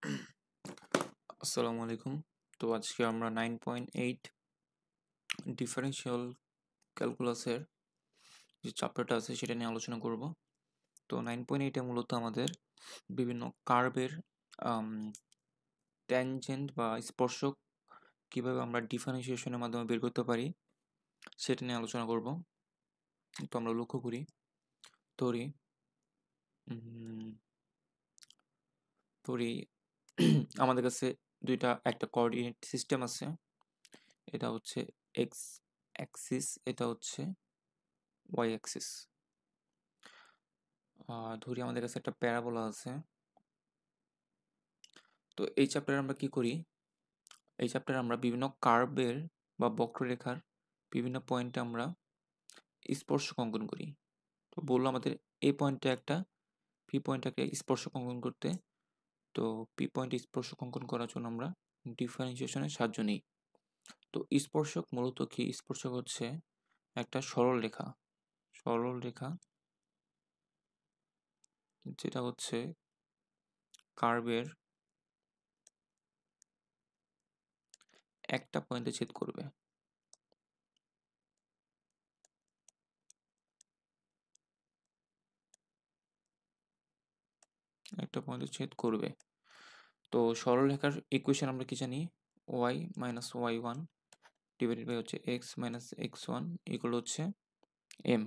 আসসালামু আলাইকুম। তো আজকে আমরা 9.8 ডিফারেনশিয়াল ক্যালকুলাসের যে চ্যাপ্টারটা আছে সেটা নিয়ে আলোচনা করব। তো 9.8 এ মূলত আমাদের বিভিন্ন কার্ভের আম ট্যানজেন্ট বা স্পর্শক কিভাবে আমরা ডিফারেনশিয়েশনের মাধ্যমে বের করতে পারি সেটা নিয়ে আলোচনা করব। তো আমরা লক্ষ্য করি, ধরি উম ধরি আমাদের কাছে একটা কোঅর্ডিনেট সিস্টেম আছে। এটা হচ্ছে এক্স অ্যাক্সিস, এটা হচ্ছে ওয়াই অ্যাক্সিস। ধরি আমাদের কাছে একটা প্যারাবোলা আছে। তো এই চ্যাপ্টারে আমরা কি করি? এই চ্যাপ্টারে আমরা বিভিন্ন কার্ভের বা বক্ররেখার বিভিন্ন পয়েন্টে আমরা স্পর্শক অঙ্কন করি। তো বললো আমাদের এই পয়েন্টে একটা, পি পয়েন্টে একটা স্পর্শক অঙ্কন করতে। তো পি পয়েন্টে স্পর্শক অঙ্কন করার জন্য আমরা ডিফারেন্সিয়েশনের সাহায্য নিই। তো স্পর্শক মূলত কি? স্পর্শক হচ্ছে একটা সরল রেখা, সরল রেখা যেটা হচ্ছে কার্ভের একটা পয়েন্টে ছেদ করবে। একটা পয়েন্টে ছেদ করবে। তো সরলরেখার ইকুয়েশন আমরা কি জানি? y minus y one divided by হচ্ছে x minus x one equal হচ্ছে এম।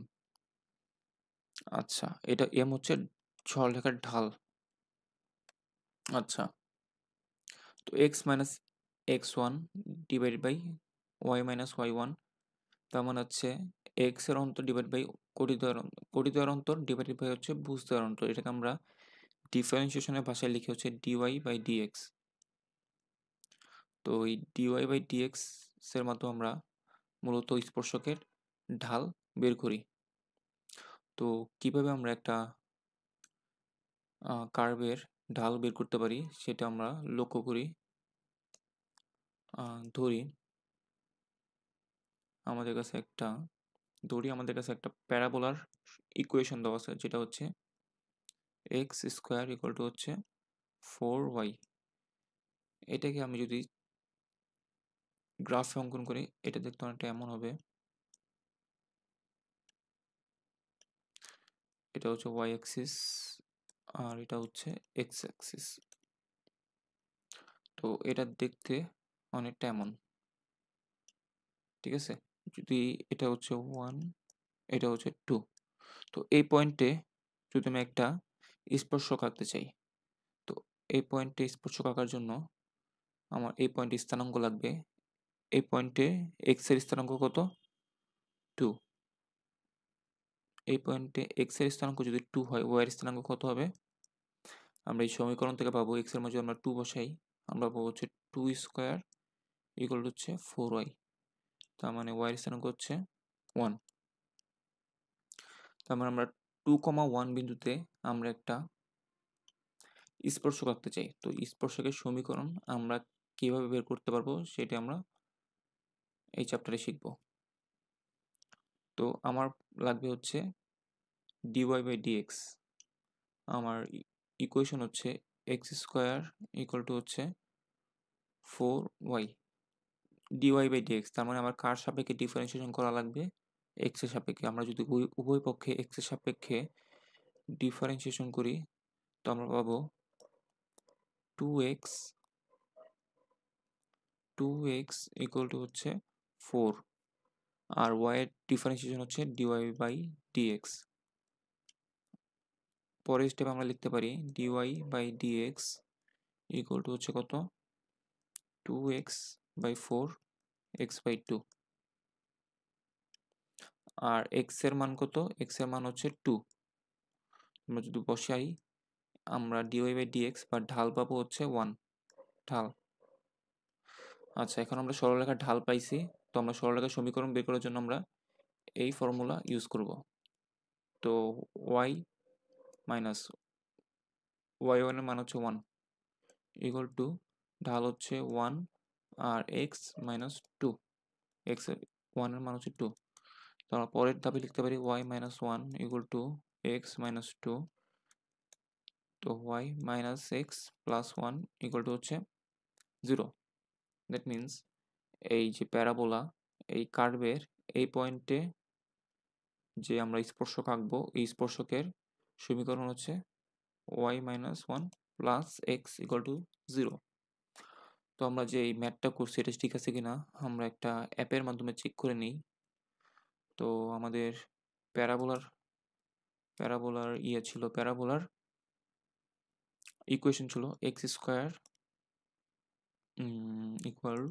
আচ্ছা, এটা এম হচ্ছে সরলরেখার ঢাল। আচ্ছা, তো x minus x one divided by y minus y one, তার মানে হচ্ছে এক্স এর অন্তর ডিভাইড বাই কোটি দ্বয়ের অন্তর ডিভাইডেড বাই হচ্ছে ভুজ দ্বয়ের অন্তর। এটাকে আমরা ডিফারেন্সিয়েশনের ভাষায় লিখি হচ্ছে ডিওয়াই বাই ডিএক্স। তো এই ডিওয়াই বাই ডিএক্স এর মাধ্যমে আমরা মূলত স্পর্শকের ঢাল বের করি। তো কিভাবে আমরা একটা কার্ভের ঢাল বের করতে পারি সেটা আমরা লক্ষ্য করি। ধরি আমাদের কাছে একটা আমাদের কাছে একটা প্যারাবোলার ইকুয়েশন দেওয়া আছে, যেটা হচ্ছে এক্স স্কোয়ার ইকুয়াল টু হচ্ছে 4y। এটাকে আমি যদি গ্রাফে অঙ্কন করি, এটা দেখতে অনেকটা এমন হবে। এটা হচ্ছে ওয়াই অ্যাক্সিস আর এটা হচ্ছে এক্স অ্যাক্সিস। তো এটা দেখতে অনেকটা এমন, ঠিক আছে? যদি এটা হচ্ছে 1, এটা হচ্ছে 2। তো এই পয়েন্টে যদি আমি একটা স্পর্শক আঁকতে চাই, তো এই পয়েন্টে স্পর্শক আঁকার জন্য আমার এই পয়েন্টে স্থানাঙ্ক লাগবে। এই পয়েন্টে এক্স এর স্থানাঙ্ক কত? 2। এই পয়েন্টে এক্স এর স্থানাঙ্ক যদি 2 হয়, ওয়াই এর স্থানাঙ্ক কত হবে? আমরা এই সমীকরণ থেকে পাবো, এক্স এর মাঝে আমরা 2 বসাই, আমরা পাবো হচ্ছে 2 স্কোয়ার ইকুয়াল টু হচ্ছে 4y। তার মানে ওয়াই এর স্থানাঙ্ক হচ্ছে 1। তার মানে আমরা 2,1 বিন্দুতে আমরা একটা স্পর্শক আঁকতে চাই। তো স্পর্শকের সমীকরণ আমরা কিভাবে বের করতে পারবো সেটা আমরা এই চ্যাপ্টারে শিখব। তো আমার লাগবে হচ্ছে dy বাই dx। আমার ইকুয়েশন হচ্ছে এক্স স্কোয়ার ইকুয়াল টু হচ্ছে 4y dy বাই dx। তার মানে আমার কার সাপেক্ষে ডিফারেন্সিয়েশন করা লাগবে? এক্স এর সাপেক্ষে। আমরা যদি উভয় পক্ষে এক্স এর সাপেক্ষে ডিফারেন্সিয়েশন করি, তো আমরা পাবো 2x 2x ইকুয়াল টু হচ্ছে 4। আর y এর ডিফারেন্সিয়েশন হচ্ছে dy বাই dx। পরের স্টেপ আমরা লিখতে পারি dy by dx equal to হচ্ছে কত? 2x by 4 x by 2। আর x এর মান কত? x এর মান হচ্ছে 2। আমরা যদি বসাই, আমরা dy বাই dx বা ঢাল পাবো হচ্ছে 1 ঢাল। আচ্ছা, এখন আমরা সরলরেখার ঢাল পাইছি। তো আমরা সরলরেখার সমীকরণ বের করার জন্য আমরা এই ফর্মুলা ইউজ করব। তো y মাইনাস y1 এর মান হচ্ছে 1 ইকুয়াল টু ঢাল হচ্ছে 1 আর x মাইনাস 2। x এর 1 এর মান হচ্ছে 2। তো আমরা পরের ধাপে লিখতে পারি y minus 1 equal to x minus 2 তো y minus x plus one equal to হচ্ছে 0। দ্যাট মিন্স এই যে প্যারাবোলা, এই কার্ভের এই পয়েন্টে যে আমরা স্পর্শক আঁকবো, এই স্পর্শকের সমীকরণ হচ্ছে y minus one plus x equal to 0। তো আমরা যে এই ম্যাথটা করছি এটা ঠিক আছে কিনা আমরা একটা অ্যাপের মাধ্যমে চেক করে নিই। তো আমাদের প্যারাবোলার প্যারাবোলার ছিল, প্যারাবোলার ইকুয়েশন ছিল এক্স স্কোয়ার ইকুয়াল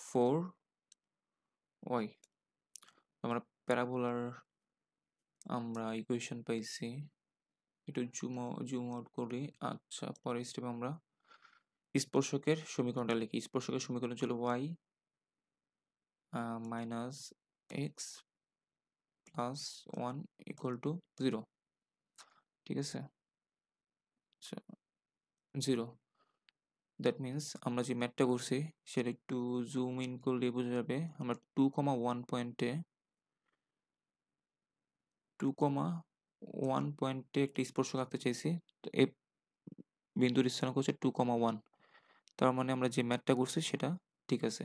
4y। আমরা প্যারাবোলার আমরা ইকুয়েশন পাইছি, একটু জুম আউট করি। আচ্ছা, পরের স্টেপে আমরা স্পর্শকের সমীকরণটা লিখি। স্পর্শকের সমীকরণ ছিল y minus x plus one equal to 0। ঠিক আছে, আচ্ছা 0। দ্যাট মিন্স আমরা যে ম্যাথটা করছি সেটা একটু জুম ইন করলে বোঝা যাবে। আমরা 2,1 পয়েন্টে 2,1 পয়েন্টে একটা স্পর্শক আঁকতে চাইছি। তো এই বিন্দুর স্থানাঙ্ক হচ্ছে 2,1। তার মানে আমরা যে ম্যাথটা করছি সেটা ঠিক আছে।